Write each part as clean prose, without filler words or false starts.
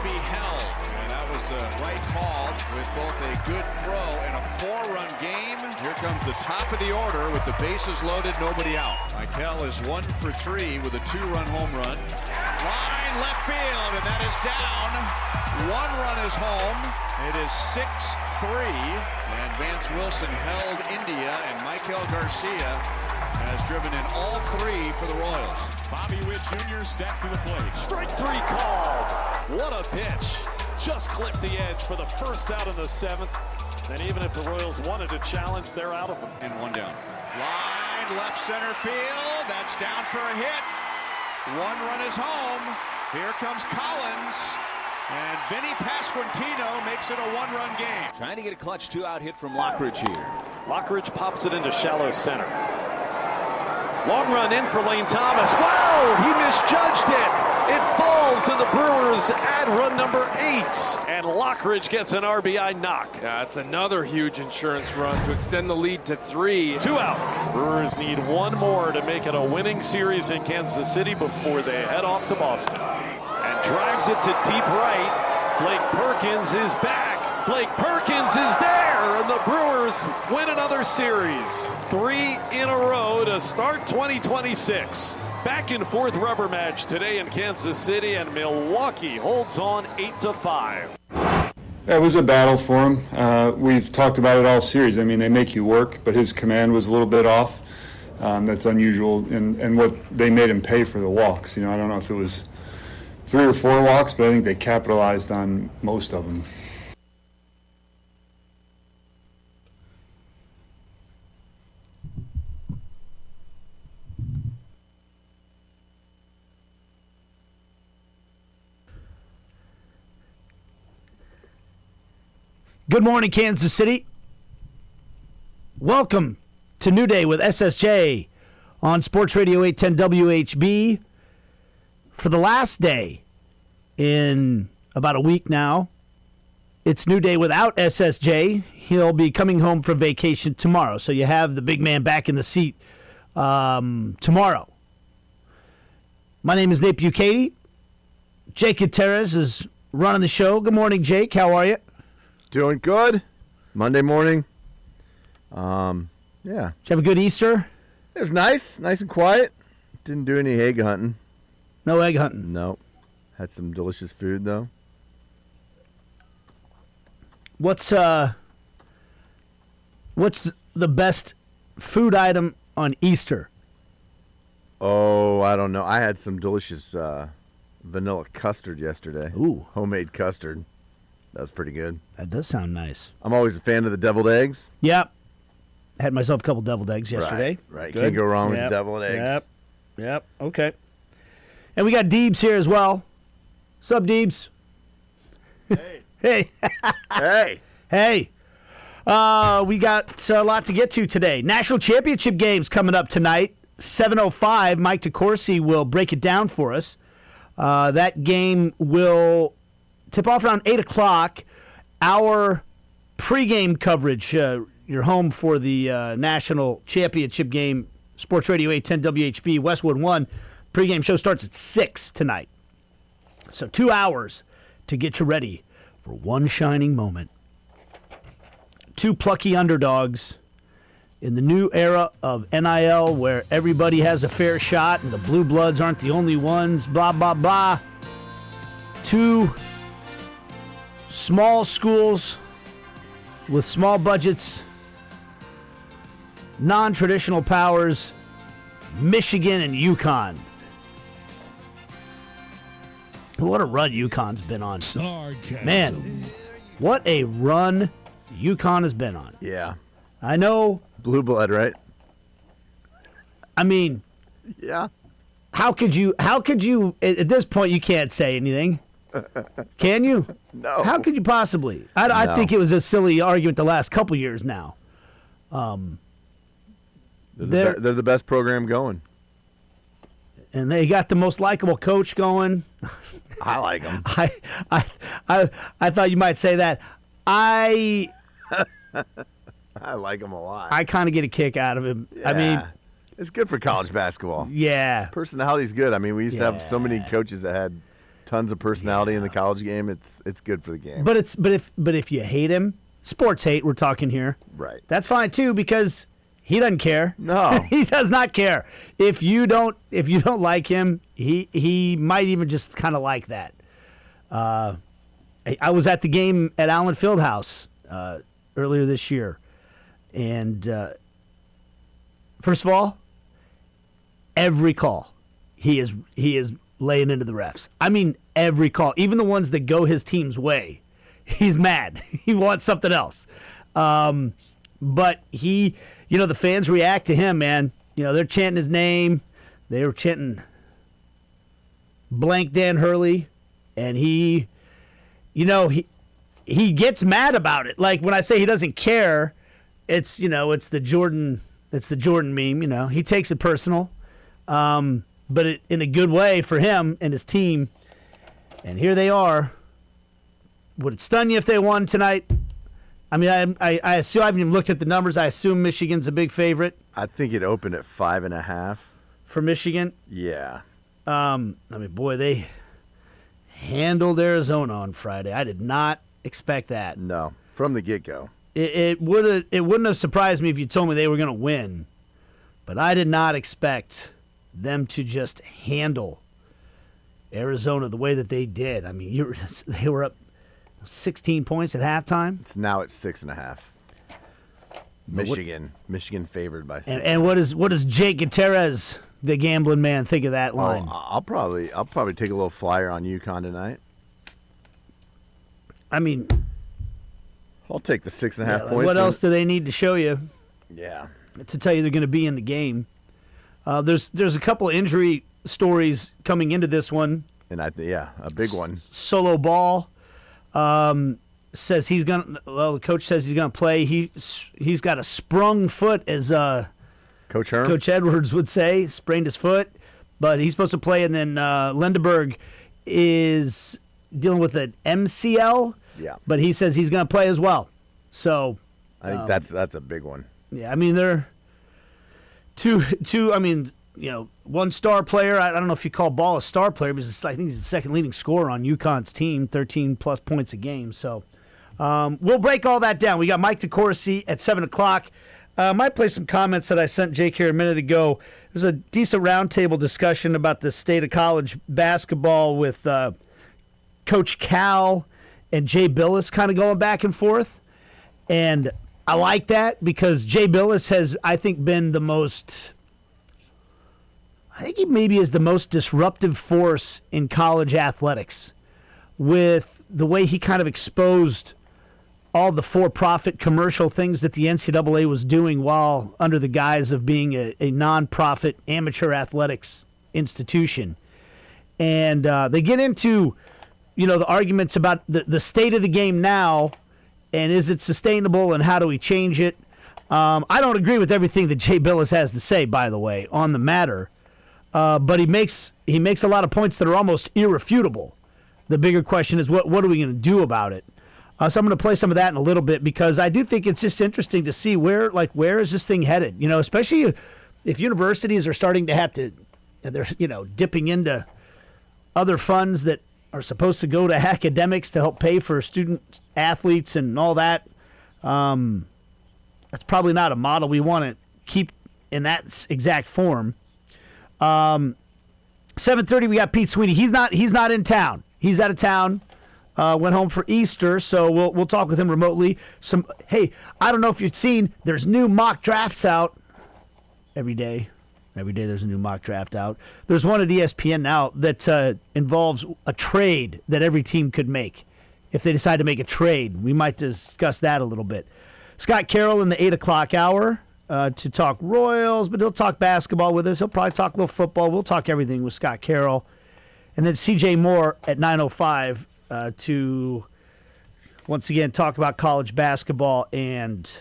be held. And that was the right call with both a good throw and a 4-run game. Here comes the top of the order with the bases loaded, nobody out. Michael is 1 for 3 with a 2-run home run. Line left field, and that is down. 1 run is home. It is 6-3, and Vance Wilson held India, and Michael Garcia has driven in all 3 for the Royals. Bobby Witt Jr. stepped to the plate. Strike 3 called. What a pitch. Just clipped the edge for the first out in the 7th. And even if the Royals wanted to challenge, they're out of them. And 1 down. Line left center field. That's down for a hit. 1 run is home. Here comes Collins. And Vinny Pasquantino makes it a 1-run game. Trying to get a clutch 2-out hit from Lockridge here. Lockridge pops it into shallow center. Long run in for Lane Thomas. Wow, he misjudged it. It falls, and the Brewers add run number 8. And Lockridge gets an RBI knock. Yeah, it's another huge insurance run to extend the lead to 3. 2 out. Brewers need 1 more to make it a winning series in Kansas City before they head off to Boston. And drives it to deep right. Blake Perkins is back. Blake Perkins is there, and the Brewers win another series. 3 in a row to start 2026. Back and forth rubber match today in Kansas City, and Milwaukee holds on 8-5. It was a battle for him. We've talked about it all series. I mean, they make you work, but his command was a little bit off. That's unusual, and what they made him pay for the walks. You know, I don't know if it was 3 or 4 walks, but I think they capitalized on most of them. Good morning, Kansas City. Welcome to New Day with SSJ on Sports Radio 810 WHB. For the last day in about a week now, it's New Day without SSJ. He'll be coming home from vacation tomorrow, so you have the big man back in the seat tomorrow. My name is Nate Bukaty. Jake Gutierrez is running the show. Good morning, Jake. How are you? Doing good. Monday morning. Yeah. Did you have a good Easter? It was nice and quiet. Didn't do any egg hunting. No egg hunting? No. Had some delicious food, though. What's the best food item on Easter? Oh, I don't know. I had some delicious vanilla custard yesterday. Ooh. Homemade custard. That was pretty good. That does sound nice. I'm always a fan of the deviled eggs. Yep. Had myself a couple deviled eggs yesterday. Right. Good. Can't go wrong with deviled eggs. Yep. Okay. And we got Deebs here as well. Sup, Deebs? Hey. Hey. Hey. Hey. We got a lot to get to today. National Championship games coming up tonight. 7:05. Mike DeCourcy will break it down for us. That game will tip off around 8 o'clock. Our pregame coverage, you're home for the National Championship game, Sports Radio 810 WHB, Westwood 1. Pregame show starts at 6 tonight. So 2 hours to get you ready for one shining moment. 2 plucky underdogs in the new era of NIL where everybody has a fair shot and the Blue Bloods aren't the only ones, blah, blah, blah. 2 small schools with small budgets, non-traditional powers, Michigan and UConn. What a run UConn's been on. Sarcasm. Man, what a run UConn has been on. Yeah. I know. Blue blood, right? I mean, Yeah. how could you, at this point, you can't say anything. Can you? No. How could you possibly? I No. think it was a silly argument the last couple years now. They're the best program going. And they got the most likable coach going. I like them. I thought you might say that. I like them a lot. I kind of get a kick out of him. Yeah. I mean, it's good for college basketball. yeah. Personality's good. I mean, we used to have so many Yeah. coaches that had tons of personality in the college game. It's good for the game. But if you hate him, sports hate, we're talking here. Right. That's fine too, because he doesn't care. No. He does not care. If you don't like him, he might even just kind of like that. I was at the game at Allen Fieldhouse earlier this year, and first of all, every call he is laying into the refs. I mean, every call, even the ones that go his team's way, he's mad. He wants something else. But he, the fans react to him, man. They're chanting his name. They were chanting blank Dan Hurley, and he gets mad about it. Like when I say he doesn't care, it's the Jordan meme. He takes it personal, but in a good way for him and his team. And here they are. Would it stun you if they won tonight? I mean, I assume I haven't even looked at the numbers. I assume Michigan's a big favorite. I think it opened at 5.5 for Michigan. Yeah. Boy, they handled Arizona on Friday. I did not expect that. No, from the get-go. It wouldn't have surprised me if you told me they were going to win, but I did not expect them to just handle Arizona the way that they did. I mean, they were up 16 points at halftime. It's now at 6.5. Michigan favored by 6. And what does Jake Gutierrez, the gambling man, think of that line? I'll probably take a little flyer on UConn tonight. I mean, I'll take the 6.5 points. What else do they need to show you? Yeah. To tell you they're going to be in the game. There's a couple of injury stories coming into this one. And a big one. Solo Ball says he's going. Well, the coach says he's going to play. He's got a sprung foot, as Coach Herm? Coach Edwards would say, sprained his foot, but he's supposed to play. And then Lindeberg is dealing with an MCL. Yeah. But he says he's going to play as well. So I think that's a big one. Yeah, I mean they're two. I mean, one star player. I don't know if you call Ball a star player, because I think he's the second leading scorer on UConn's team, 13+ points a game. So we'll break all that down. We got Mike DeCourcy at 7:00. Might play some comments that I sent Jake here a minute ago. There's a decent roundtable discussion about the state of college basketball with Coach Cal and Jay Billis kind of going back and forth. And I like that because Jay Billis has, I think, been the most... I think he maybe is the most disruptive force in college athletics with the way he kind of exposed all the for-profit commercial things that the NCAA was doing while under the guise of being a non-profit amateur athletics institution. And they get into, the arguments about the state of the game now and is it sustainable and how do we change it. I don't agree with everything that Jay Billis has to say, by the way, on the matter. But he makes a lot of points that are almost irrefutable. The bigger question is what are we going to do about it? So I'm going to play some of that in a little bit because I do think it's just interesting to see where is this thing headed? Especially if universities are starting to have to, they're dipping into other funds that are supposed to go to academics to help pay for student athletes and all that. That's probably not a model we want to keep in that exact form. 7:30, we got Pete Sweeney. He's not in town. He's out of town. Went home for Easter, so we'll talk with him remotely. Hey, I don't know if you've seen, there's new mock drafts out every day. Every day there's a new mock draft out. There's one at ESPN now that involves a trade that every team could make. If they decide to make a trade, we might discuss that a little bit. Scott Carroll in the 8 o'clock hour to talk Royals, but he'll talk basketball with us. He'll probably talk a little football. We'll talk everything with Scott Carroll. And then CJ Moore at 9:05 to once again talk about college basketball and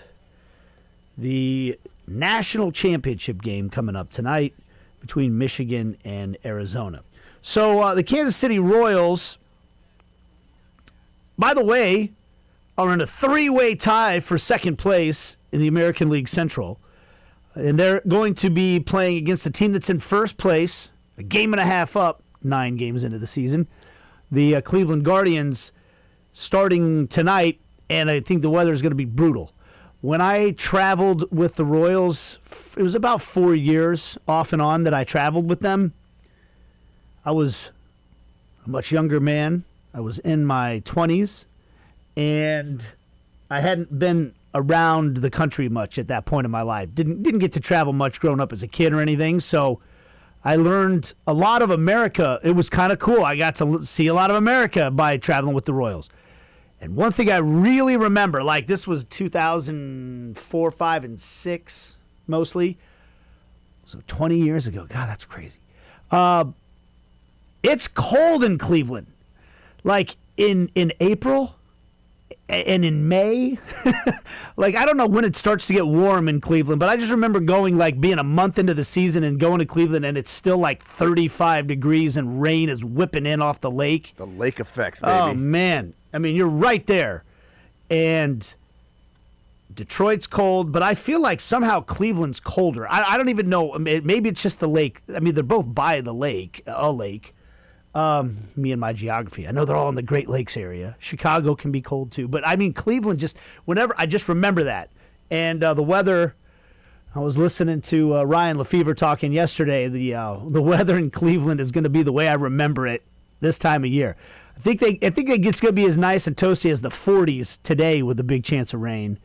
the national championship game coming up tonight between Michigan and Arizona. So the Kansas City Royals, by the way, are in a 3-way tie for second place in the American League Central. And they're going to be playing against the team that's in first place, a game and a half up, 9 games into the season, the Cleveland Guardians starting tonight, and I think the weather is going to be brutal. When I traveled with the Royals, it was about 4 years off and on that I traveled with them. I was a much younger man. I was in my 20s, and I hadn't been around the country much at that point in my life. Didn't get to travel much growing up as a kid or anything, so I learned a lot of America. It was kind of cool. I got to see a lot of America by traveling with the Royals. And one thing I really remember, like this was 2004, 5, and 6 mostly. So 20 years ago. God, that's crazy. It's cold in Cleveland. Like in April and in May. Like I don't know when it starts to get warm in Cleveland, but I just remember going, like being a month into the season and going to Cleveland and it's still like 35 degrees and rain is whipping in off the lake. The lake effects, baby. Oh, man. I mean, you're right there. And Detroit's cold, but I feel like somehow Cleveland's colder. I don't even know. Maybe it's just the lake. I mean, they're both by the lake, a lake. Me and my geography. I know they're all in the Great Lakes area. Chicago can be cold too. But, I mean, Cleveland I just remember that. And the weather, I was listening to Ryan Lefevre talking yesterday. The weather in Cleveland is going to be the way I remember it this time of year. I think it's going to be as nice and toasty as the 40s today with a big chance of rain.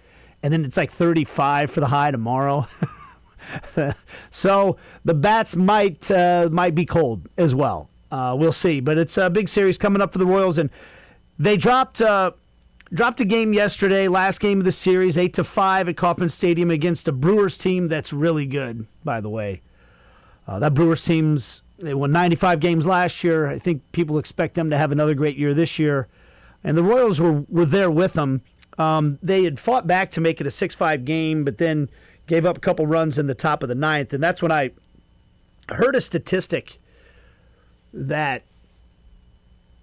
And then it's like 35 for the high tomorrow. So the Bats might be cold as well. We'll see. But it's a big series coming up for the Royals. And they dropped a game yesterday, last game of the series, 8-5 at Kauffman Stadium against a Brewers team that's really good, by the way. That Brewers team's... They won 95 games last year. I think people expect them to have another great year this year. And the Royals were there with them. They had fought back to make it a 6-5 game, but then gave up a couple runs in the top of the ninth. And that's when I heard a statistic that,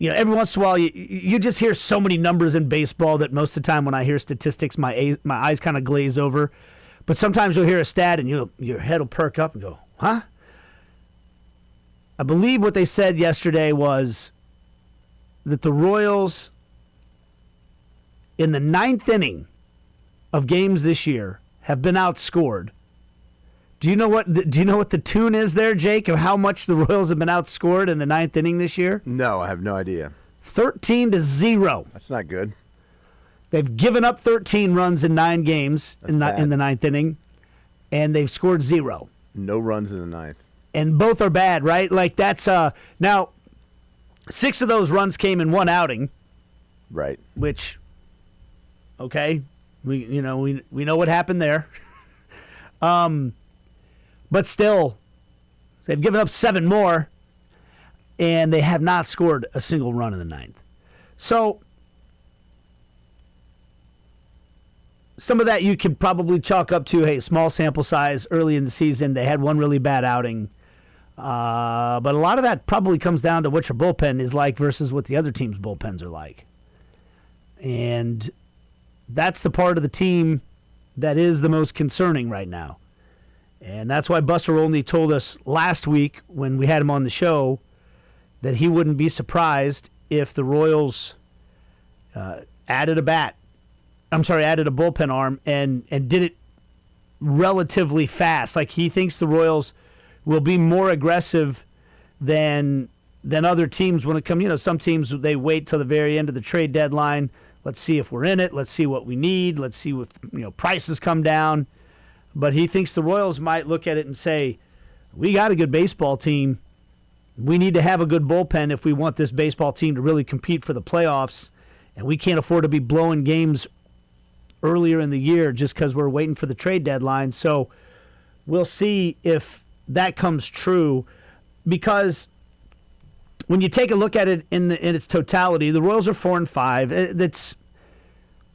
every once in a while you just hear so many numbers in baseball that most of the time when I hear statistics, my eyes kind of glaze over. But sometimes you'll hear a stat and your head will perk up and go, huh? I believe what they said yesterday was that the Royals, in the ninth inning of games this year, have been outscored. Do you know what the tune is there, Jake, of how much the Royals have been outscored in the ninth inning this year? No, I have no idea. 13-0. That's not good. They've given up 13 runs in 9 games in the ninth inning, and they've scored 0. No runs in the ninth. And both are bad, right? Like that's now 6 of those runs came in one outing. Right. Which okay, we know what happened there. But still they've given up 7 more and they have not scored a single run in the ninth. So some of that you could probably chalk up to, hey, small sample size early in the season. They had one really bad outing. But a lot of that probably comes down to what your bullpen is like versus what the other team's bullpens are like. And that's the part of the team that is the most concerning right now. And that's why Buster Olney told us last week when we had him on the show that he wouldn't be surprised if the Royals added a bullpen arm and did it relatively fast. Like he thinks the Royals will be more aggressive than other teams when it comes. Some teams, they wait till the very end of the trade deadline. Let's see if we're in it. Let's see what we need. Let's see if prices come down. But he thinks the Royals might look at it and say, we got a good baseball team. We need to have a good bullpen if we want this baseball team to really compete for the playoffs. And we can't afford to be blowing games earlier in the year just because we're waiting for the trade deadline. So we'll see if that comes true, because when you take a look at it in its totality, the Royals are 4-5.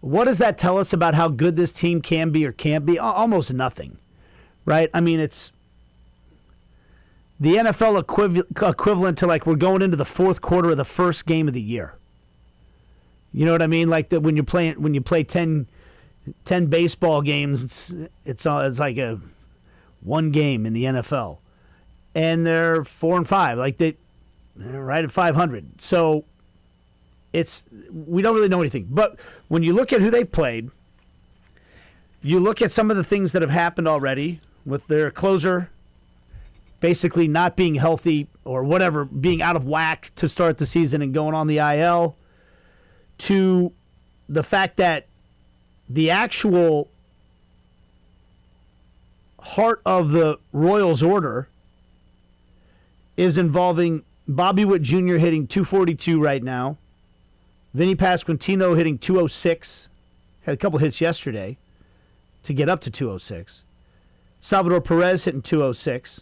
What does that tell us about how good this team can be or can't be? Almost nothing, right? I mean, it's the NFL equivalent to like we're going into the fourth quarter of the first game of the year. You know what I mean? Like that when you play 10 baseball games, it's like a one game in the NFL, and they're 4-5. Like they're right at 500. So we don't really know anything. But when you look at who they've played, you look at some of the things that have happened already with their closer basically not being healthy or whatever, being out of whack to start the season and going on the IL, to the fact that the actual heart of the Royals order is involving Bobby Witt Jr. hitting 242 right now, Vinny Pasquantino hitting 206, had a couple hits yesterday to get up to 206, Salvador Perez hitting 206.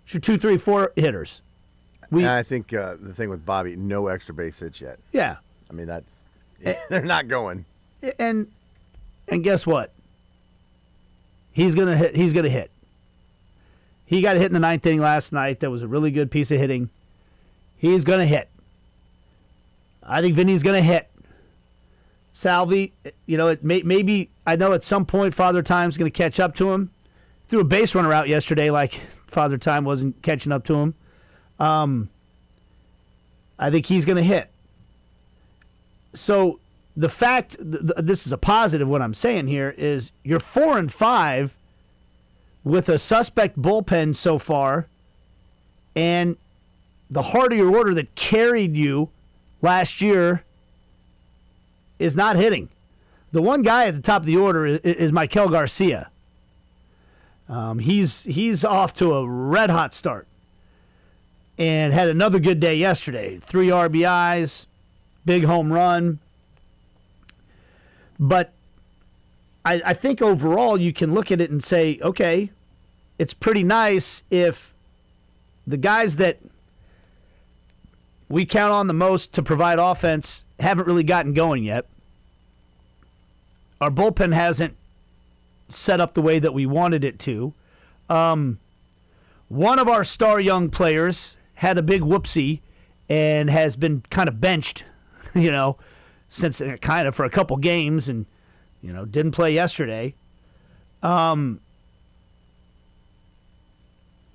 It's your 2, 3, 4 hitters. And I think the thing with Bobby, no extra base hits yet. Yeah. I mean, they're not going. And guess what? He's gonna hit. He's gonna hit. He got a hit in the 9th inning last night. That was a really good piece of hitting. He's gonna hit. I think Vinny's gonna hit. Salvi, maybe I know at some point Father Time's gonna catch up to him. Threw a base runner out yesterday, like Father Time wasn't catching up to him. I think he's gonna hit. So the fact, this is a positive, what I'm saying here, is you're 4-5 with a suspect bullpen so far, and the heart of your order that carried you last year is not hitting. The one guy at the top of the order is Maikel Garcia. He's off to a red-hot start and had another good day yesterday. 3 RBIs, big home run. But I think overall you can look at it and say, okay, it's pretty nice if the guys that we count on the most to provide offense haven't really gotten going yet. Our bullpen hasn't set up the way that we wanted it to. One of our star young players had a big whoopsie and has been kind of benched, since kind of for a couple games, and didn't play yesterday. All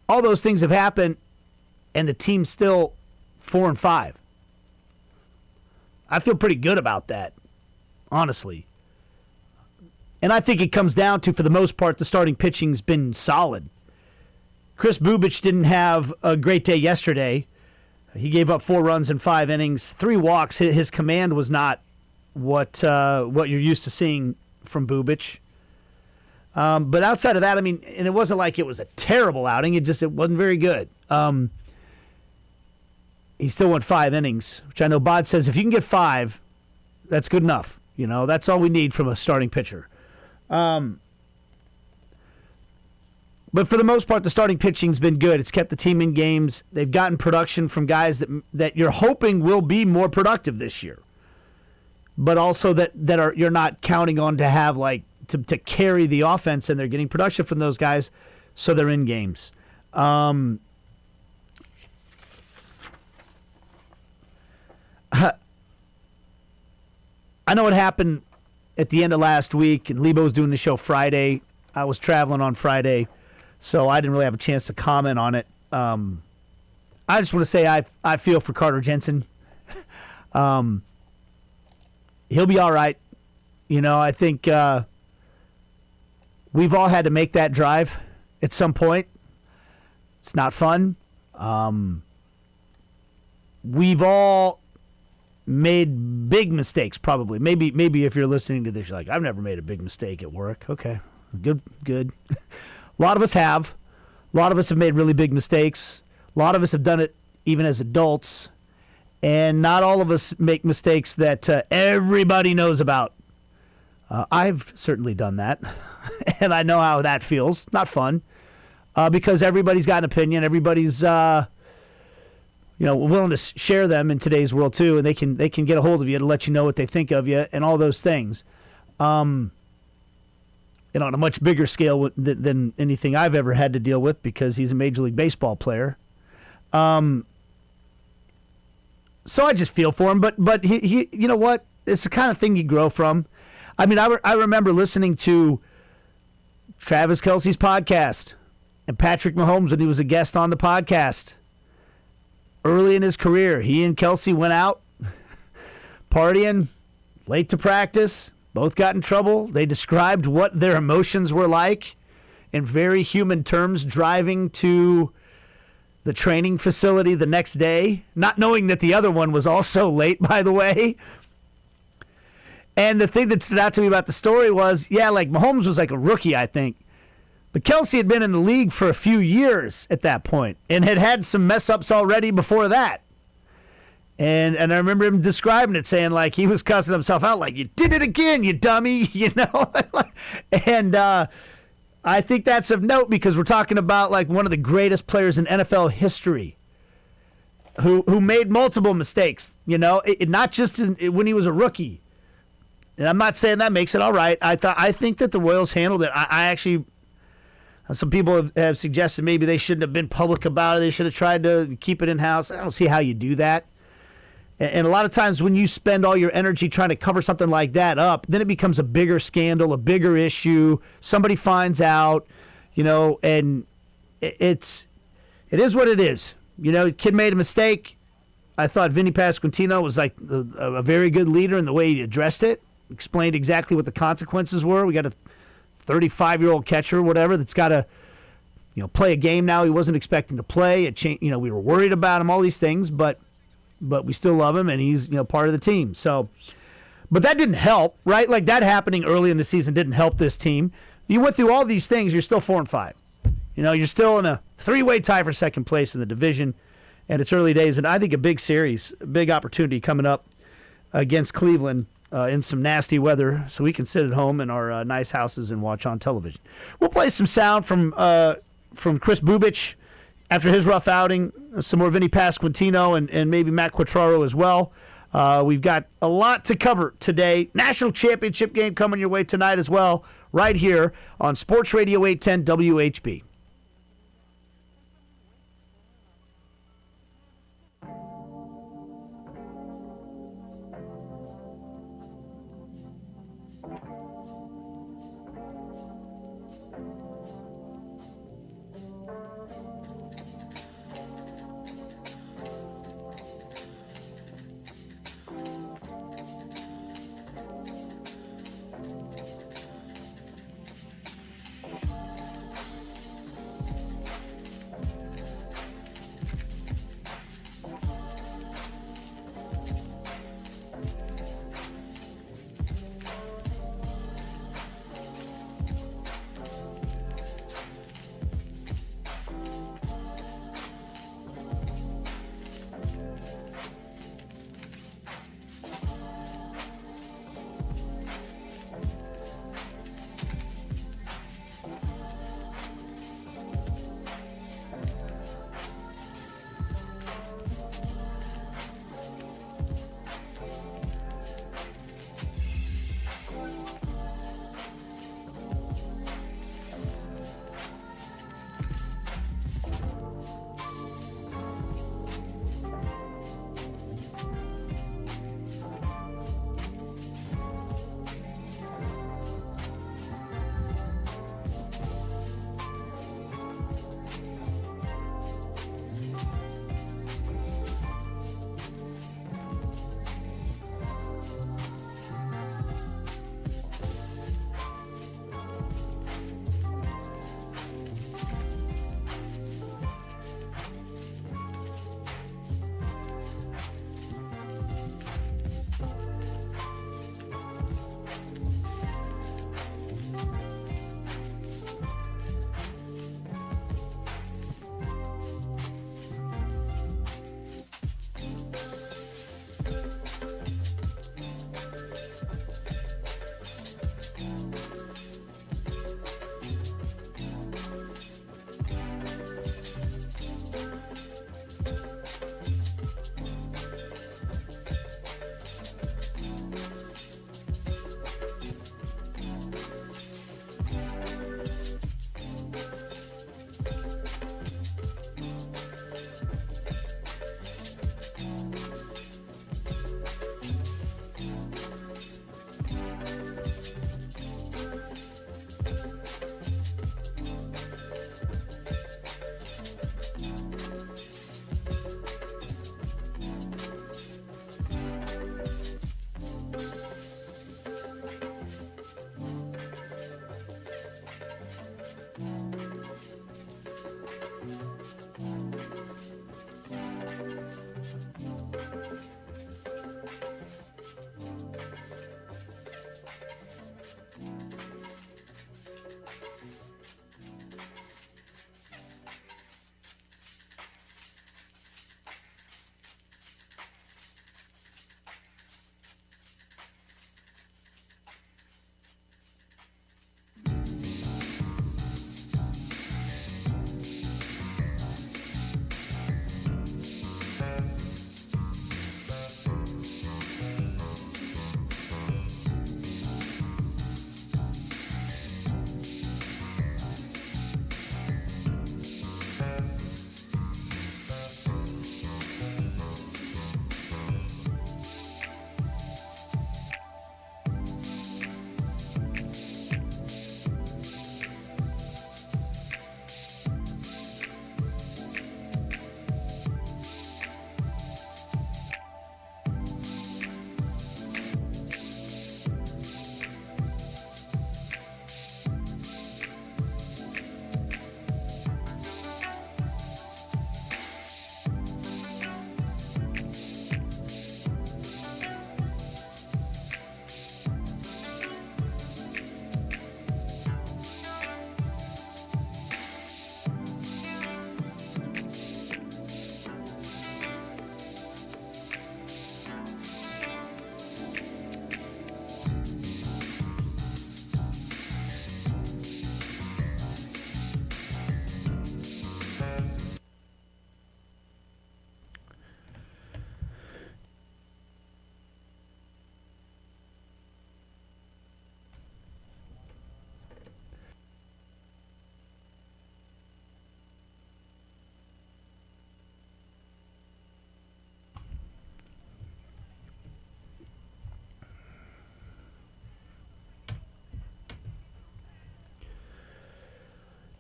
those things have happened, and the team's still 4-5. I feel pretty good about that, honestly. And I think it comes down to, for the most part, the starting pitching's been solid. Chris Bubic didn't have a great day yesterday. He gave up 4 runs in 5 innings, 3 walks. His command was not what you're used to seeing from Bubic. But outside of that, and it wasn't like it was a terrible outing. It wasn't very good. He still went 5 innings, which I know Bod says if you can get 5, that's good enough. That's all we need from a starting pitcher. But for the most part, the starting pitching's been good. It's kept the team in games. They've gotten production from guys that you're hoping will be more productive this year, but also that you're not counting on to have to carry the offense, and they're getting production from those guys, so they're in games. I know what happened at the end of last week, and Lebo was doing the show Friday. I was traveling on Friday, so I didn't really have a chance to comment on it. I just want to say I feel for Carter Jensen. He'll be all right. I think we've all had to make that drive at some point. It's not fun. We've all made big mistakes, probably. Maybe if you're listening to this, you're like, I've never made a big mistake at work. Okay, good. A lot of us have. A lot of us have made really big mistakes. A lot of us have done it even as adults. And not all of us make mistakes that everybody knows about. I've certainly done that. And I know how that feels. Not fun. Because everybody's got an opinion. Everybody's willing to share them in today's world too, and they can get a hold of you to let you know what they think of you and all those things. On a much bigger scale than anything I've ever had to deal with, because he's a Major League Baseball player. So I just feel for him, but he you know what? It's the kind of thing you grow from. I remember listening to Travis Kelce's podcast and Patrick Mahomes when he was a guest on the podcast. early in his career. He and Kelsey went out partying, late to practice, both got in trouble. They described what their emotions were like in very human terms, driving to the training facility the next day, not knowing that the other one was also late, by the way. And the thing that stood out to me about the story was, like Mahomes was like a rookie, I think. But Kelsey had been in the league for a few years at that point and had had some mess-ups already before that. And I remember him describing it, saying, like, he was cussing himself out, like, you did it again, you dummy, you know? And I think that's of note because we're talking about, like, one of the greatest players in NFL history who made multiple mistakes, you know, not just when he was a rookie. And I'm not saying that makes it all right. I think that the Royals handled it. I actually, some people have suggested maybe they shouldn't have been public about it. They should have tried to keep it in-house. I don't see how you do that. And a lot of times when you spend all your energy trying to cover something like that up, then it becomes a bigger scandal, a bigger issue. Somebody finds out, you know, and it is what it is. You know, kid made a mistake. I thought Vinny Pasquantino was like a very good leader in the way he addressed it, explained exactly what the consequences were. We got a 35-year-old catcher, whatever, that's got to, you know, play a game now he wasn't expecting to play. You know, we were worried about him, all these things, but we still love him, and he's, you know, part of the team. So, but that didn't help, right? Like, that happening early in the season didn't help this team. You went through all these things, you're still 4-5. You know, you're still in a 3-way tie for second place in the division, and it's early days. And I think a big series, a big opportunity coming up against Cleveland in some nasty weather, so we can sit at home in our nice houses and watch on television. We'll play some sound from Chris Bubich after his rough outing, some more Vinny Pasquantino and maybe Matt Quatraro as well. We've got a lot to cover today. National championship game coming your way tonight as well, right here on Sports Radio 810 WHB.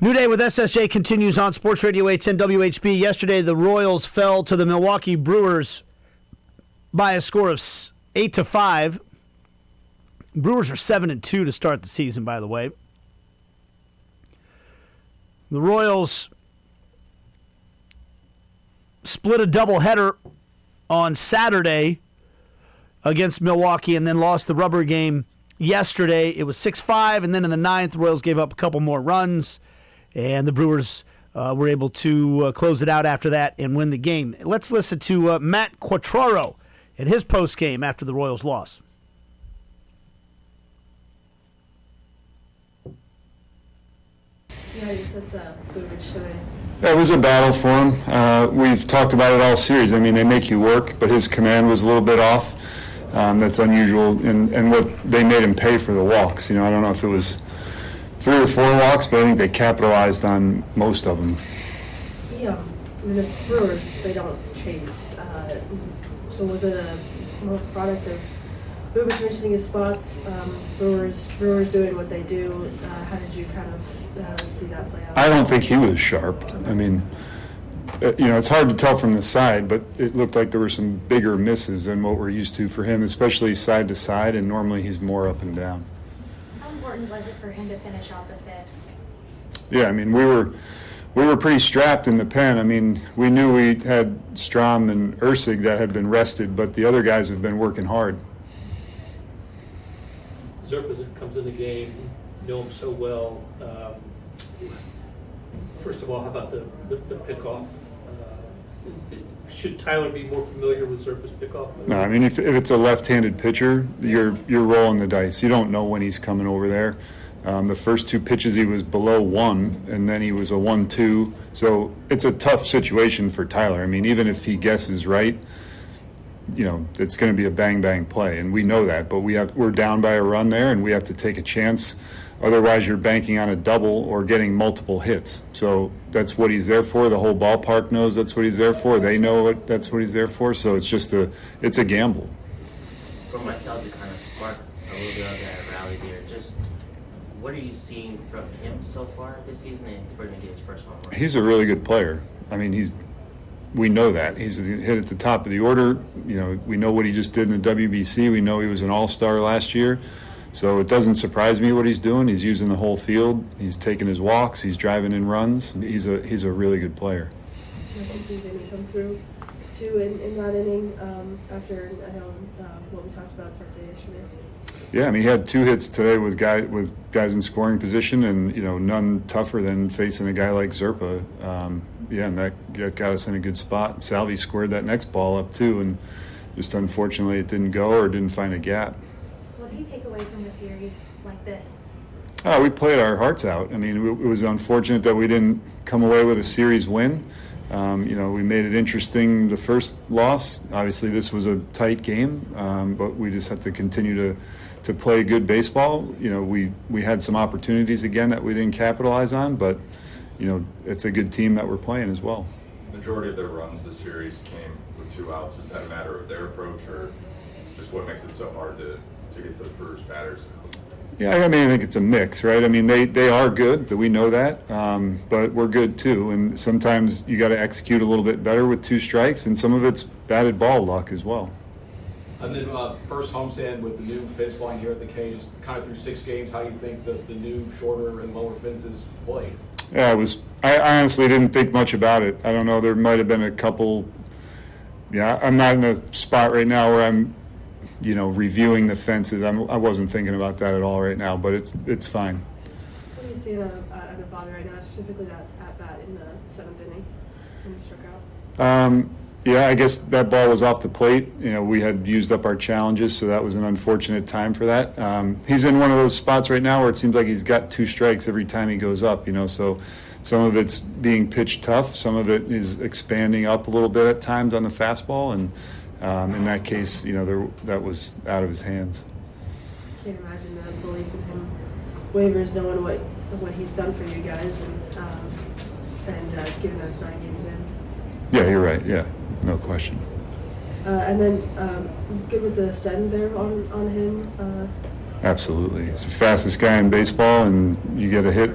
New Day with SSJ continues on Sports Radio 810 WHB. Yesterday, the Royals fell to the Milwaukee Brewers by a score of 8-5. Brewers are 7-2 to start the season, by the way. The Royals split a doubleheader on Saturday against Milwaukee and then lost the rubber game yesterday. It was 6-5, and then in the ninth, the Royals gave up a couple more runs, and the Brewers were able to close it out after that and win the game. Let's listen to Matt Quattraro at his post-game after the Royals loss. It was a battle for him. We've talked about it all series. I mean, they make you work, but his command was a little bit off. That's unusual, and what they made him pay for the walks. I don't know if it was 3 or 4 walks, but I think they capitalized on most of them. Yeah, the Brewers, they don't chase. So was it a more product of Bubic missing his spots, Brewers doing what they do? How did you kind of see that play out? I don't think he was sharp. I mean, it's hard to tell from the side, but it looked like there were some bigger misses than what we're used to for him, especially side to side, and normally he's more up and down. How important was it for him to finish off the fifth? Yeah, I mean, we were pretty strapped in the pen. I mean, we knew we had Strom and Ursig that had been rested, but the other guys have been working hard. Zerpa comes in the game, know him so well. First of all, how about the pickoff? Should Tyler be more familiar with Zerpa's pickoff? No, I mean, if it's a left-handed pitcher, you're rolling the dice. You don't know when he's coming over there. The first 2 pitches he was below 1, and then he was a 1-2. So it's a tough situation for Tyler. I mean, even if he guesses right, it's going to be a bang-bang play, and we know that. But we're down by a run there, and we have to take a chance. Otherwise, you're banking on a double or getting multiple hits. So that's what he's there for. The whole ballpark knows that's what he's there for. They know that's what he's there for. So it's just it's a gamble. For Michael to kind of spark a little bit of that rally there, just what are you seeing from him so far this season and for him to get his first home run? He's a really good player. I mean, we know that. He's hit at the top of the order. We know what he just did in the WBC. We know he was an all-star last year. So it doesn't surprise me what he's doing. He's using the whole field. He's taking his walks. He's driving in runs. He's a really good player. Nice to see Vinny come through, too, in that inning after, what we talked about yesterday. Yeah, I mean, he had 2 hits today with guys in scoring position, and none tougher than facing a guy like Zerpa. And that got us in a good spot. Salvi squared that next ball up too, and just unfortunately it didn't go or didn't find a gap. What do you take away from a series like this? We played our hearts out. I mean, it was unfortunate that we didn't come away with a series win. We made it interesting the first loss. Obviously, this was a tight game, but we just have to continue to play good baseball. We had some opportunities again that we didn't capitalize on, but it's a good team that we're playing as well. Majority of their runs this series came with 2 outs. Was that a matter of their approach, or just what makes it so hard to get those Brewers batters out? Yeah, I mean, I think it's a mix, right? I mean, they are good, we know that, but we're good too. And sometimes you got to execute a little bit better with 2 strikes, and some of it's batted ball luck as well. And then first homestand with the new fence line here at the K, just kind of through 6 games, how do you think the new shorter and lower fences played? Yeah, I honestly didn't think much about it. I don't know, there might have been a couple. Yeah, I'm not in a spot right now where I'm, reviewing the fences. I wasn't thinking about that at all right now, but it's fine. What do you see on the bottom right now, specifically that at bat in the 7th inning when you struck out? Yeah, I guess that ball was off the plate. We had used up our challenges, so that was an unfortunate time for that. He's in one of those spots right now where it seems like he's got 2 strikes every time he goes up, so some of it's being pitched tough, some of it is expanding up a little bit at times on the fastball, and in that case, that was out of his hands. Can't imagine the belief in him. Waivers knowing what he's done for you guys, and given that it's 9 games in. Yeah, you're right. Yeah, no question. And then good with the send there on him. Absolutely, he's the fastest guy in baseball, and you get a hit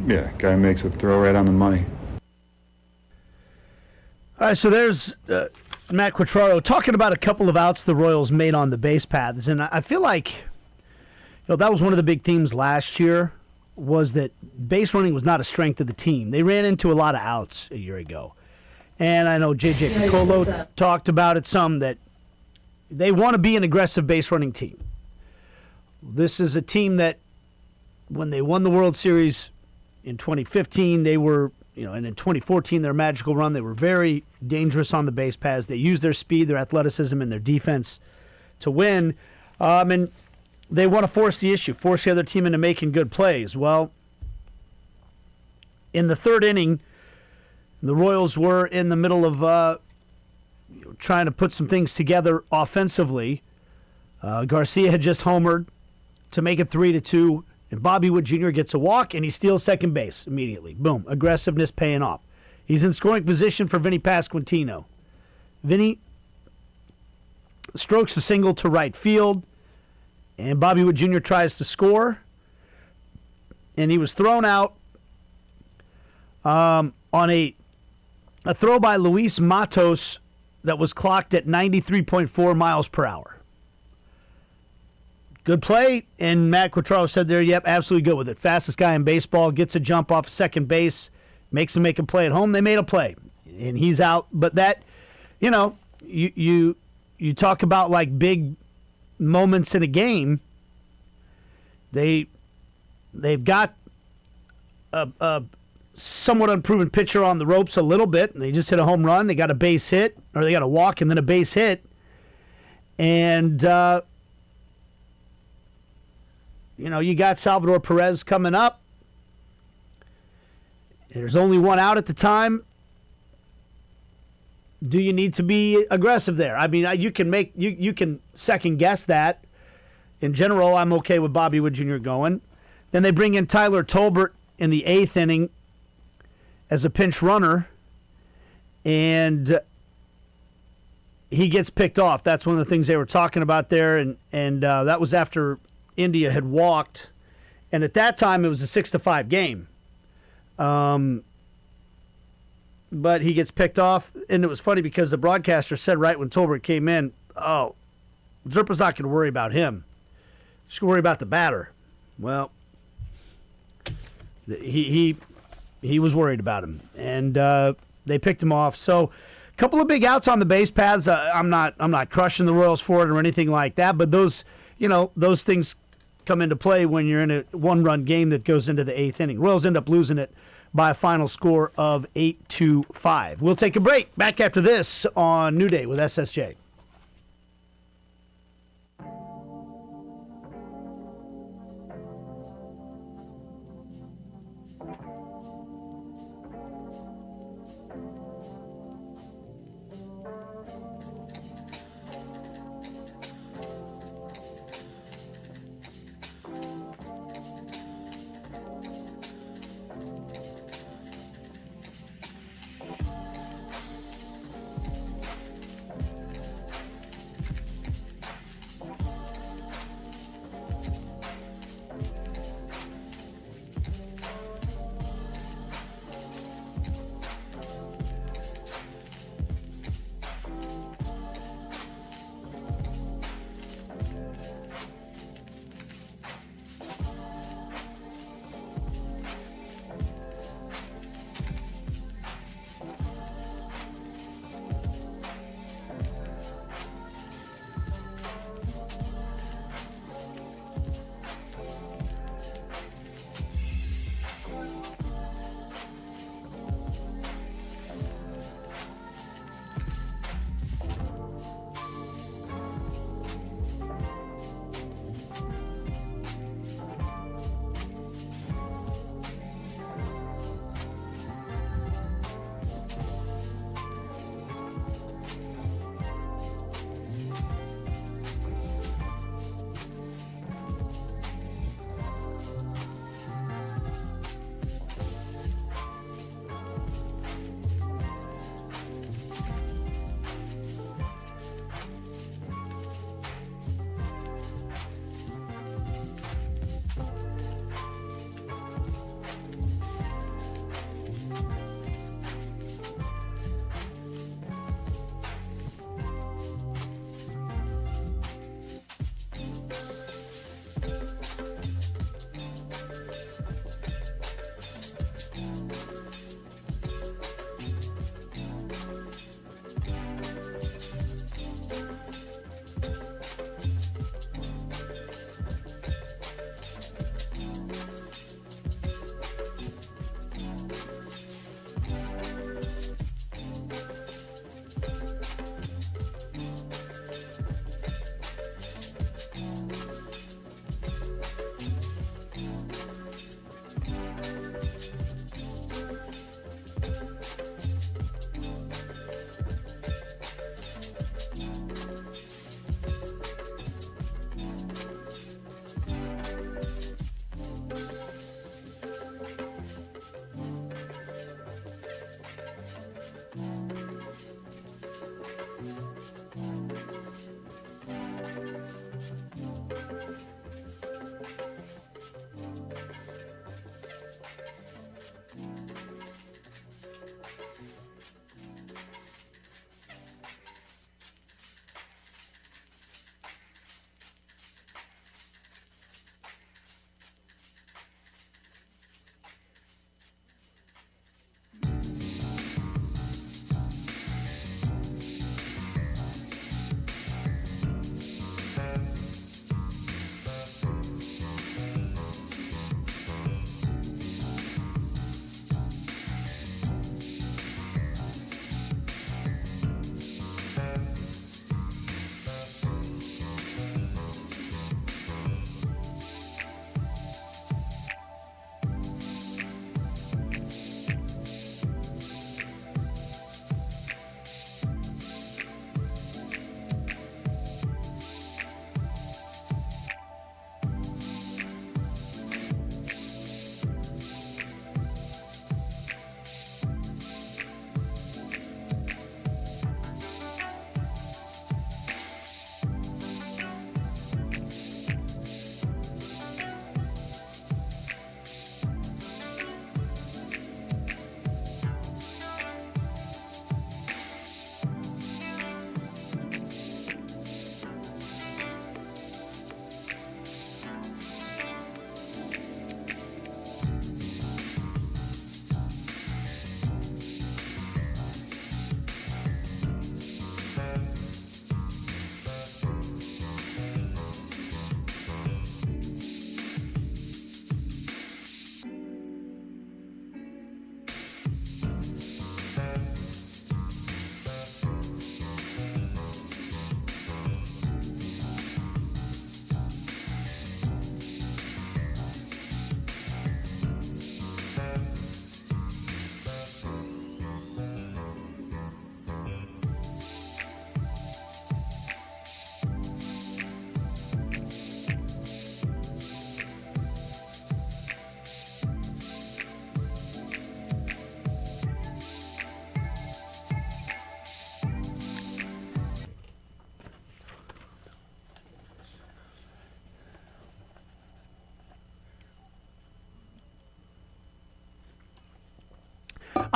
Yeah, guy makes a throw right on the money. All right, so there's Matt Quatraro talking about a couple of outs the Royals made on the base paths, and I feel like that was one of the big themes last year, was that base running was not a strength of the team. They ran into a lot of outs a year ago. And I know J.J. Piccolo talked about it some, that they want to be an aggressive base running team. This is a team that, when they won the World Series in 2015, they were, and in 2014, their magical run, they were very dangerous on the base paths. They used their speed, their athleticism, and their defense to win. And they want to force the issue, force the other team into making good plays. Well, in the third inning, the Royals were in the middle of trying to put some things together offensively. Garcia had just homered to make it 3-2, and Bobby Wood Jr. gets a walk, and he steals second base immediately. Boom, aggressiveness paying off. He's in scoring position for Vinny Pasquantino. Vinny strokes a single to right field, and Bobby Wood Jr. tries to score, and he was thrown out on a throw by Luis Matos that was clocked at 93.4 miles per hour. Good play, and Matt Quatraro said there, yep, absolutely good with it. Fastest guy in baseball, gets a jump off second base, makes him make a play at home. They made a play, and he's out. But that, you talk about like big moments in a game. They've got a somewhat unproven pitcher on the ropes a little bit, and they just hit a home run. They got a base hit, or they got a walk and then a base hit. And, you got Salvador Perez coming up. There's only one out at the time. Do you need to be aggressive there? I mean, you can second guess that. In general, I'm okay with Bobby Wood Jr. going. Then they bring in Tyler Tolbert in the 8th inning as a pinch runner, and he gets picked off. That's one of the things they were talking about there, and that was after India had walked, and at that time it was a 6-5 game. But he gets picked off, and it was funny because the broadcaster said right when Tolbert came in, oh, Zerpa's not going to worry about him. Just going to worry about the batter. Well, he was worried about him, and they picked him off. So a couple of big outs on the base paths. I'm not crushing the Royals for it or anything like that, but those things come into play when you're in a one-run game that goes into the 8th inning. Royals end up losing it by a final score of 8-5. We'll take a break. Back after this on New Day with SSJ.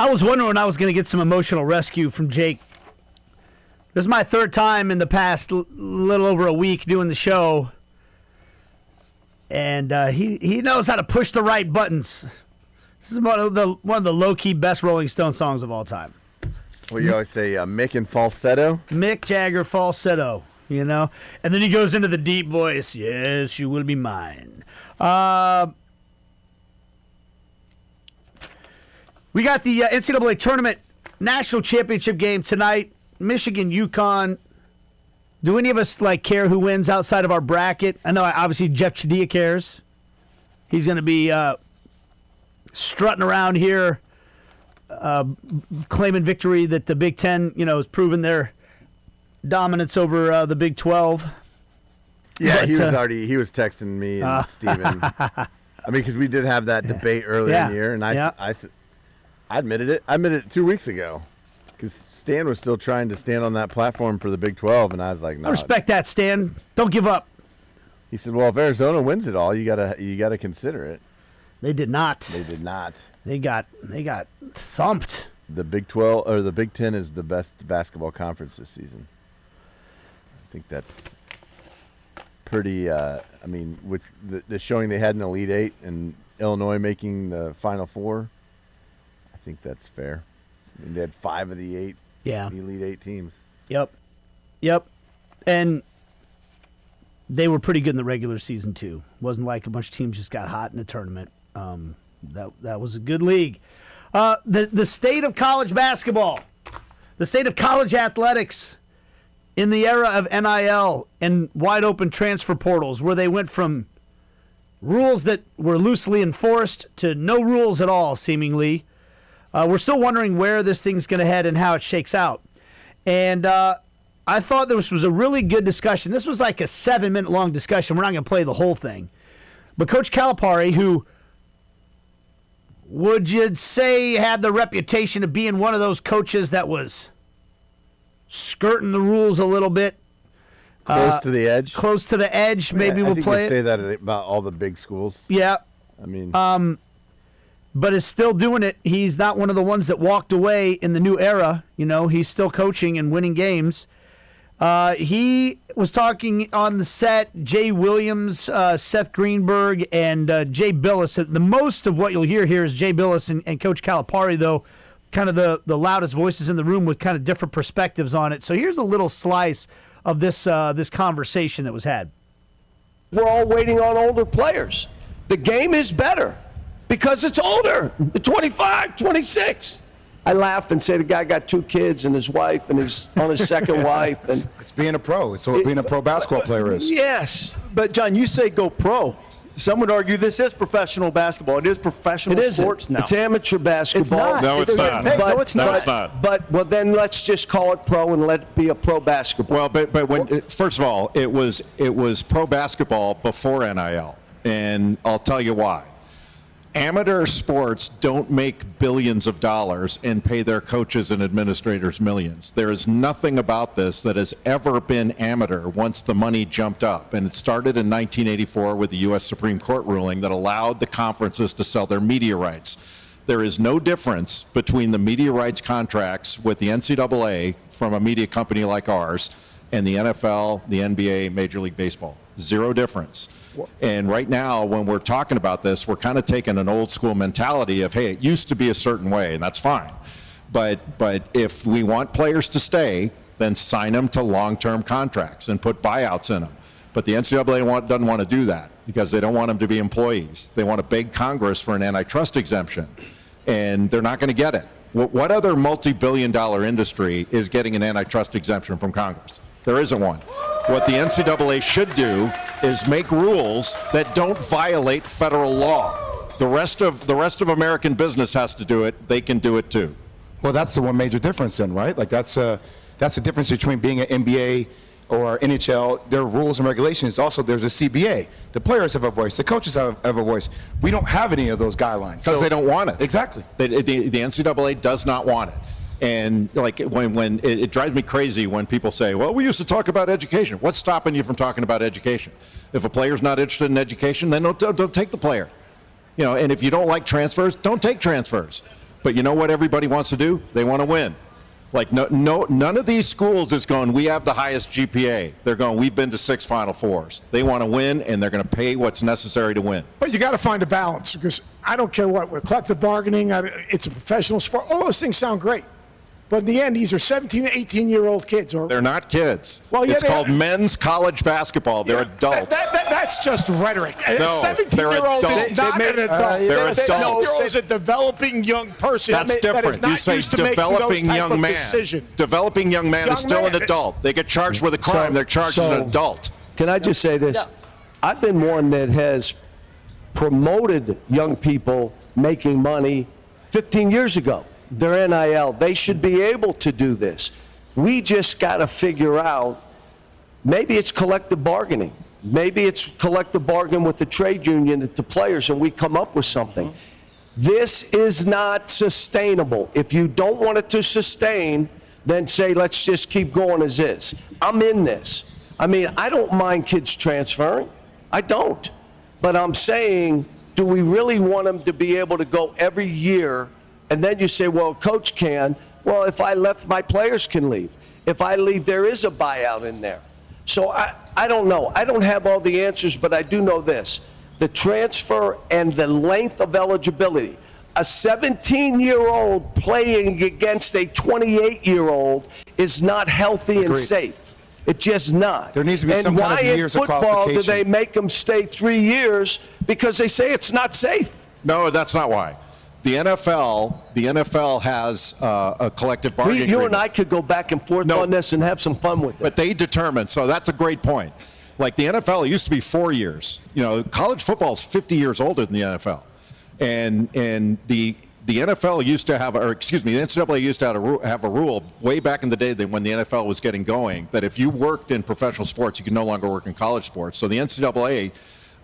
I was wondering when I was going to get some emotional rescue from Jake. This is my third time in the past little over a week doing the show. And he knows how to push the right buttons. This is one of the low-key best Rolling Stone songs of all time. Well, you always say Mick and falsetto? Mick Jagger falsetto, you know? And then he goes into the deep voice, yes, you will be mine. We got the NCAA Tournament National Championship game tonight. Michigan, UConn. Do any of us care who wins outside of our bracket? I know obviously Jeff Chadiha cares. He's going to be strutting around here, claiming victory that the Big Ten, has proven their dominance over the Big 12. Yeah, but, he was texting me and Steven. I mean, because we did have that debate earlier in the year, and I admitted it. I admitted it 2 weeks ago because Stan was still trying to stand on that platform for the Big 12, and I was like, no. I respect that, Stan. Don't give up. He said, well, if Arizona wins it all, you gotta consider it. They did not. They did not. They got thumped. The Big 12 or the Big 10 is the best basketball conference this season. I think that's pretty. I mean, with the showing they had in the Elite Eight and Illinois making the Final Four, I think that's fair. I mean, they had 5 of the 8 Elite Eight teams. Yep. And they were pretty good in the regular season too. Wasn't like a bunch of teams just got hot in the tournament. That was a good league. The state of college basketball, the state of college athletics in the era of NIL and wide open transfer portals, where they went from rules that were loosely enforced to no rules at all, seemingly. We're still wondering where this thing's going to head and how it shakes out. And I thought this was a really good discussion. This was like a 7-minute long discussion. We're not going to play the whole thing. But Coach Calipari, who would you say had the reputation of being one of those coaches that was skirting the rules a little bit. Close to the edge. Close to the edge. Maybe we'll play it. I think you say that about all the big schools. Yeah. I mean. But is still doing it. He's not one of the ones that walked away in the new era. He's still coaching and winning games. He was talking on the set, Jay Williams, Seth Greenberg, and Jay Billis. The most of what you'll hear here is Jay Billis and Coach Calipari, though, kind of the loudest voices in the room with kind of different perspectives on it. So here's a little slice of this conversation that was had. We're all waiting on older players. The game is better because it's older, 25, 26. I laugh and say the guy got 2 kids and his wife and he's on his second wife. And it's being a pro. It's what being a pro basketball player is. Yes. But, John, you say go pro. Some would argue this is professional basketball. It is professional sports now. It's amateur basketball. It's not. No, it's not. No, it's not. No, it's not. But well, then let's just call it pro and let it be a pro basketball. Well, but when first of all, it was pro basketball before NIL, and I'll tell you why. Amateur sports don't make billions of dollars and pay their coaches and administrators millions. There is nothing about this that has ever been amateur once the money jumped up. And it started in 1984 with the U.S. Supreme Court ruling that allowed the conferences to sell their media rights. There is no difference between the media rights contracts with the NCAA from a media company like ours and the NFL, the NBA, Major League Baseball. Zero difference. And right now, when we're talking about this, we're kind of taking an old school mentality of, hey, it used to be a certain way, and that's fine. But if we want players to stay, then sign them to long-term contracts and put buyouts in them. But the NCAA doesn't want to do that because they don't want them to be employees. They want to beg Congress for an antitrust exemption, and they're not going to get it. What other multi-billion-dollar industry is getting an antitrust exemption from Congress? There isn't one. What the NCAA should do is make rules that don't violate federal law. The rest of American business has to do it. They can do it too. Well, that's the one major difference then, right? Like that's the difference between being an NBA or NHL. There are rules and regulations. Also, there's a CBA. The players have a voice. The coaches have a voice. We don't have any of those guidelines. Because they don't want it. Exactly. The NCAA does not want it. And like when it drives me crazy when people say, well, we used to talk about education. What's stopping you from talking about education? If a player's not interested in education, then don't take the player. And if you don't like transfers, don't take transfers. But you know what everybody wants to do? They want to win. Like none of these schools is going, we have the highest GPA. They're going, we've been to 6 Final Fours. They want to win, and they're going to pay what's necessary to win. But you got to find a balance, because I don't care what, with collective bargaining, it's a professional sport. All those things sound great. But in the end, these are 17 to 18-year-old kids. They're not kids. Well, yeah, it's called men's college basketball. They're adults. That's just rhetoric. No, a 17-year-old is not an adult. They're adults. 17-year-old is a developing young person. That's different. You say developing young man. Developing young man is still an adult. They get charged with a crime. They're charged as an adult. Can I just say this? I've been one that has promoted young people making money 15 years ago. They're NIL. They should be able to do this. We just got to figure out, maybe it's collective bargaining. Maybe it's collective bargain with the trade union, the players, and we come up with something. This is not sustainable. If you don't want it to sustain, then say, let's just keep going as is. I'm in this. I mean, I don't mind kids transferring. I don't. But I'm saying, do we really want them to be able to go every year? And then you say, well, coach can. Well, if I left, my players can leave. If I leave, there is a buyout in there. So I don't know. I don't have all the answers, but I do know this. The transfer and the length of eligibility. A 17-year-old playing against a 28-year-old is not healthy and safe. It's just not. There needs to be some kind of years of qualification. And why in football do they make them stay 3 years? Because they say it's not safe. No, that's not why. The NFL has a collective bargaining agreement. You and I could go back and forth on this and have some fun with it. But they determine, so that's a great point. Like the NFL, it used to be 4 years. You know, college football is 50 years older than the NFL. And the NFL used to have, or excuse me, the NCAA used to have a rule way back in the day that when the NFL was getting going, that if you worked in professional sports, you could no longer work in college sports. So the NCAA,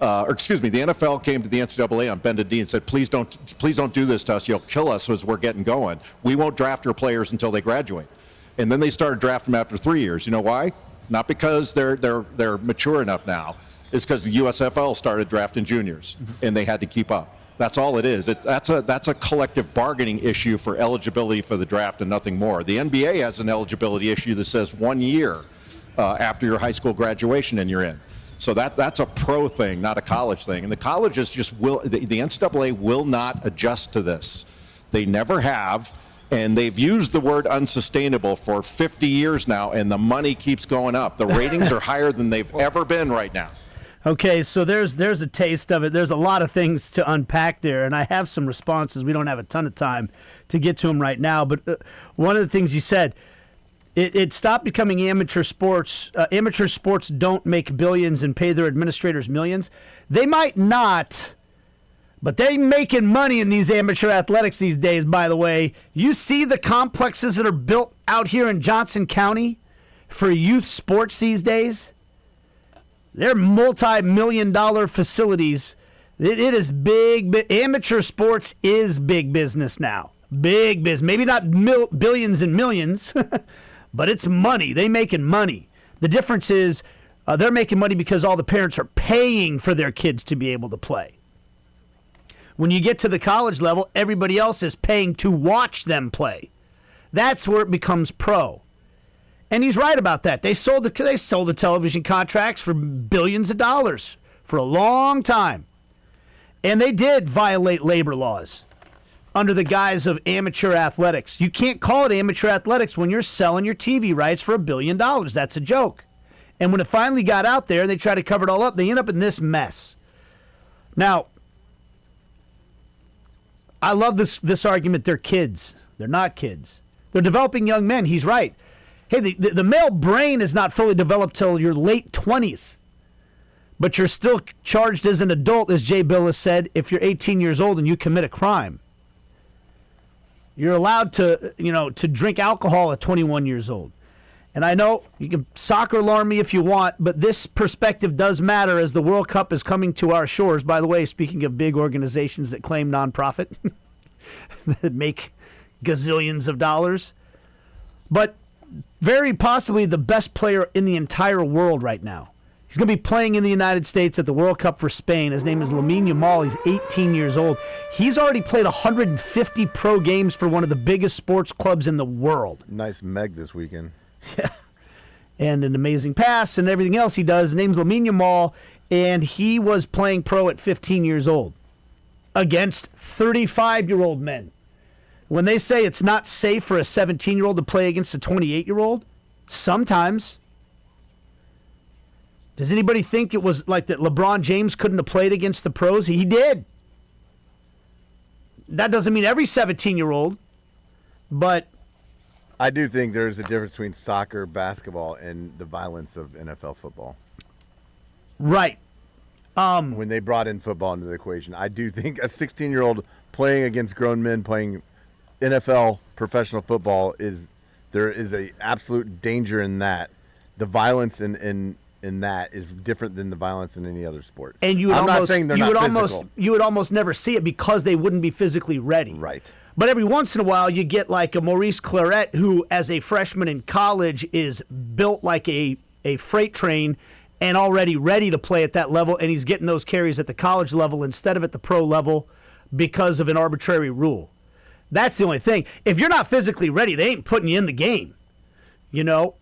the NFL came to the NCAA on bended knee and said, please don't do this to us. You'll kill us as we're getting going. We won't draft your players until they graduate. And then they started drafting them after 3 years. You know why? Not because they're mature enough now. It's because the USFL started drafting juniors, and they had to keep up. That's all it is. That's a collective bargaining issue for eligibility for the draft and nothing more. The NBA has an eligibility issue that says 1 year after your high school graduation and you're in. So that's a pro thing, not a college thing. And the colleges the NCAA will not adjust to this. They never have, and they've used the word unsustainable for 50 years now, and the money keeps going up. The ratings are higher than they've ever been right now. Okay, so there's a taste of it. There's a lot of things to unpack there, and I have some responses. We don't have a ton of time to get to them right now, but one of the things you said, it stopped becoming amateur sports. Amateur sports don't make billions and pay their administrators millions. They might not, but they're making money in these amateur athletics these days, by the way. You see the complexes that are built out here in Johnson County for youth sports these days? They're multi-million-dollar facilities. It is big. Amateur sports is big business now. Big business. Maybe not billions and millions, but it's money. They're making money. The difference is they're making money because all the parents are paying for their kids to be able to play. When you get to the college level, everybody else is paying to watch them play. That's where it becomes pro. And he's right about that. They sold the television contracts for billions of dollars for a long time. And they did violate labor laws under the guise of amateur athletics. You can't call it amateur athletics when you're selling your TV rights for $1 billion. That's a joke. And when it finally got out there and they tried to cover it all up, they end up in this mess. Now, I love this argument. They're kids. They're not kids. They're developing young men. He's right. Hey, the male brain is not fully developed till your late 20s. But you're still charged as an adult, as Jay Billis said, if you're 18 years old and you commit a crime. You're allowed to drink alcohol at 21 years old. And I know you can soccer alarm me if you want, but this perspective does matter as the World Cup is coming to our shores. By the way, speaking of big organizations that claim nonprofit, that make gazillions of dollars. But very possibly the best player in the entire world right now He's going to be playing in the United States at the World Cup for Spain. His name is Lamine Yamal. He's 18 years old. He's already played 150 pro games for one of the biggest sports clubs in the world. Nice Meg this weekend. Yeah. And an amazing pass and everything else he does. His name's Lamine Yamal, and he was playing pro at 15 years old against 35-year-old men. When they say it's not safe for a 17-year-old to play against a 28-year-old, sometimes. Does anybody think it was like that LeBron James couldn't have played against the pros? He did. That doesn't mean every 17-year-old, but I do think there's a difference between soccer, basketball, and the violence of NFL football. Right. When they brought in football into the equation, I do think a 16-year-old playing against grown men playing NFL professional football there is a absolute danger in that. The violence in that is different than the violence in any other sport. And you would I'm not saying they're not physical. You would almost never see it because they wouldn't be physically ready. Right. But every once in a while, you get like a Maurice Claret, who, as a freshman in college, is built like a freight train and already ready to play at that level, and he's getting those carries at the college level instead of at the pro level because of an arbitrary rule. That's the only thing. If you're not physically ready, they ain't putting you in the game. You know?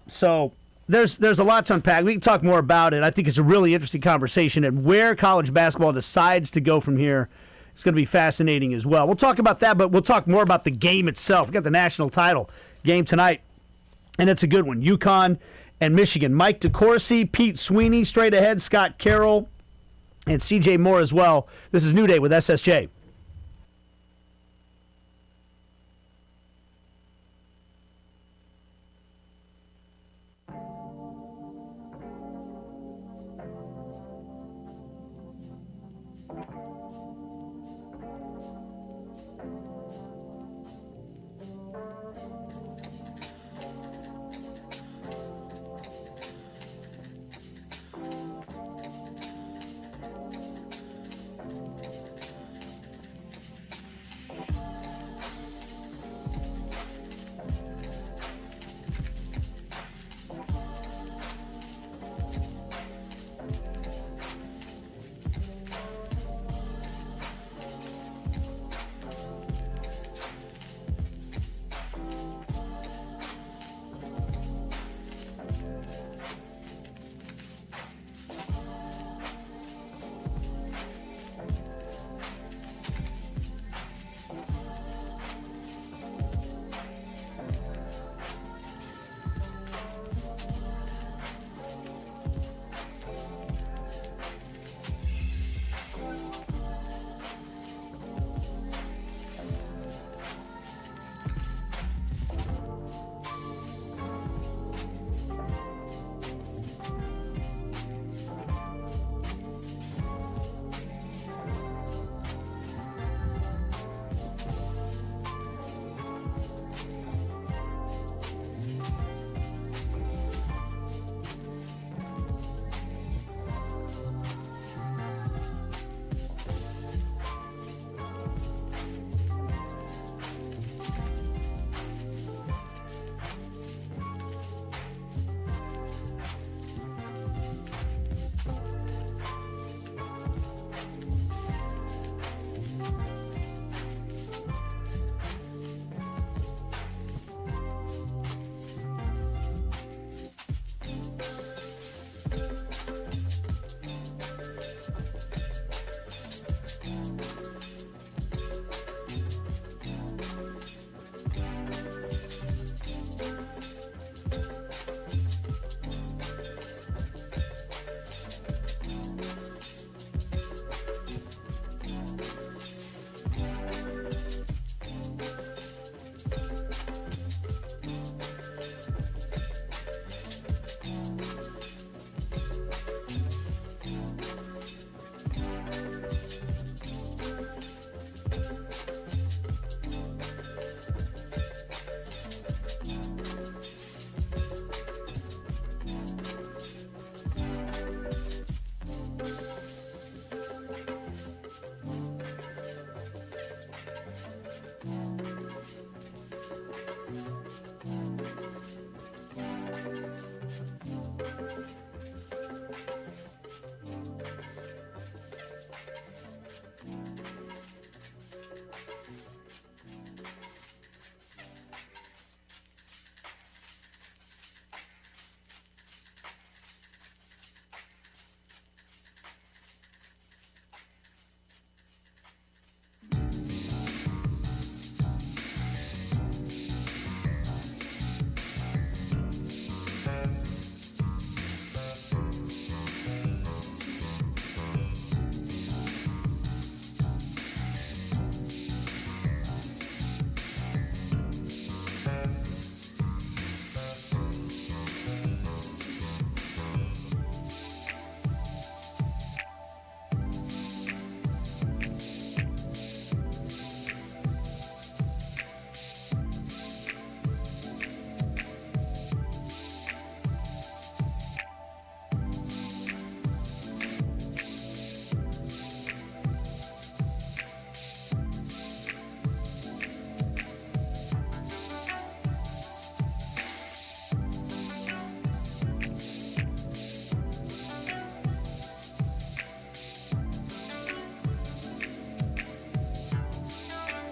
So there's a lot to unpack. We can talk more about it. I think it's a really interesting conversation, and where college basketball decides to go from here is going to be fascinating as well. We'll talk about that, but we'll talk more about the game itself. We got the national title game tonight, and it's a good one. UConn and Michigan. Mike DeCourcy, Pete Sweeney, straight ahead, Scott Carroll, and CJ Moore as well. This is New Day with SSJ.